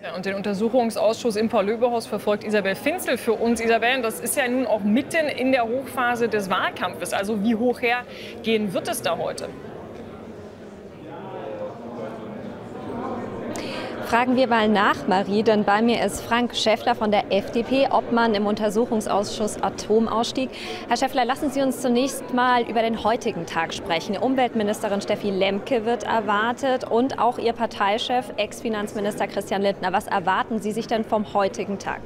Ja, und den Untersuchungsausschuss im Paul-Löbe-Haus verfolgt Isabel Finzel für uns. Isabel, das ist ja nun auch mitten in der Hochphase des Wahlkampfes. Also wie hoch hergehen wird es da heute? Fragen wir mal nach, Marie, denn bei mir ist Frank Schäffler von der FDP, Obmann im Untersuchungsausschuss Atomausstieg. Herr Schäffler, lassen Sie uns zunächst mal über den heutigen Tag sprechen. Umweltministerin Steffi Lemke wird erwartet und auch Ihr Parteichef, Ex-Finanzminister Christian Lindner. Was erwarten Sie sich denn vom heutigen Tag?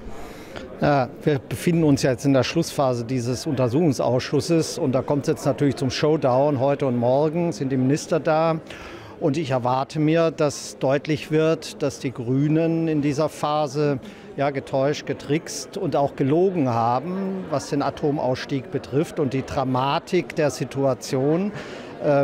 Ja, wir befinden uns jetzt in der Schlussphase dieses Untersuchungsausschusses und da kommt es jetzt natürlich zum Showdown. Heute und morgen sind die Minister da. Und ich erwarte mir, dass deutlich wird, dass die Grünen in dieser Phase ja getäuscht, getrickst und auch gelogen haben, was den Atomausstieg betrifft und die Dramatik der Situation.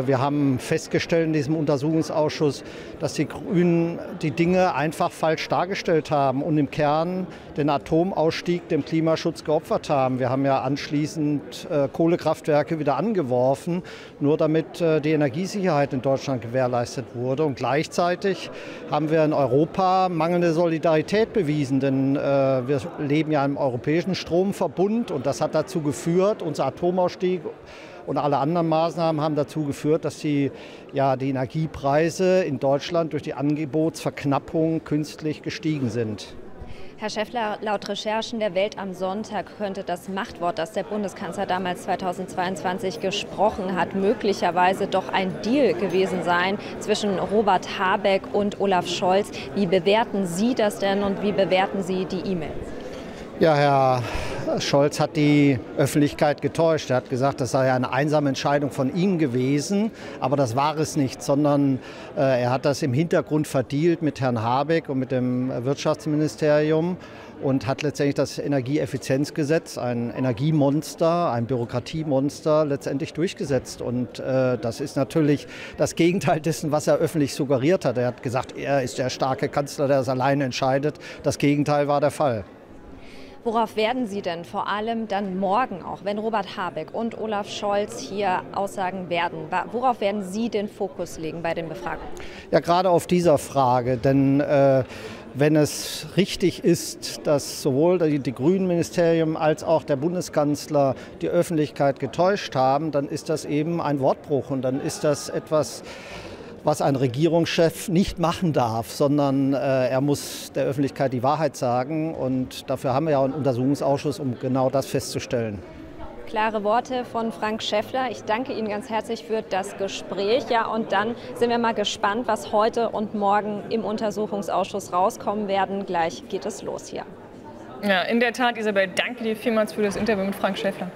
Wir haben festgestellt in diesem Untersuchungsausschuss, dass die Grünen die Dinge einfach falsch dargestellt haben und im Kern den Atomausstieg dem Klimaschutz geopfert haben. Wir haben ja anschließend Kohlekraftwerke wieder angeworfen, nur damit die Energiesicherheit in Deutschland gewährleistet wurde. Und gleichzeitig haben wir in Europa mangelnde Solidarität bewiesen, denn wir leben ja im europäischen Stromverbund und das hat dazu geführt, unser Atomausstieg und alle anderen Maßnahmen haben dazu geführt, dass die Energiepreise in Deutschland durch die Angebotsverknappung künstlich gestiegen sind. Herr Schäffler, laut Recherchen der Welt am Sonntag könnte das Machtwort, das der Bundeskanzler damals 2022 gesprochen hat, möglicherweise doch ein Deal gewesen sein zwischen Robert Habeck und Olaf Scholz. Wie bewerten Sie das denn und wie bewerten Sie die E-Mails? Ja, Herr Scholz hat die Öffentlichkeit getäuscht. Er hat gesagt, das sei eine einsame Entscheidung von ihm gewesen. Aber das war es nicht, sondern er hat das im Hintergrund verdealt mit Herrn Habeck und mit dem Wirtschaftsministerium und hat letztendlich das Energieeffizienzgesetz, ein Energiemonster, ein Bürokratiemonster, letztendlich durchgesetzt. Und das ist natürlich das Gegenteil dessen, was er öffentlich suggeriert hat. Er hat gesagt, er ist der starke Kanzler, der das alleine entscheidet. Das Gegenteil war der Fall. Worauf werden Sie denn vor allem dann morgen auch, wenn Robert Habeck und Olaf Scholz hier aussagen werden, worauf werden Sie den Fokus legen bei den Befragungen? Ja, gerade auf dieser Frage, denn wenn es richtig ist, dass sowohl die Grünen-Ministerium als auch der Bundeskanzler die Öffentlichkeit getäuscht haben, dann ist das eben ein Wortbruch und dann ist das etwas, was ein Regierungschef nicht machen darf, sondern er muss der Öffentlichkeit die Wahrheit sagen. Und dafür haben wir ja einen Untersuchungsausschuss, um genau das festzustellen. Klare Worte von Frank Schäffler. Ich danke Ihnen ganz herzlich für das Gespräch. Ja, und dann sind wir mal gespannt, was heute und morgen im Untersuchungsausschuss rauskommen werden. Gleich geht es los hier. Ja, in der Tat, Isabel, danke dir vielmals für das Interview mit Frank Schäffler.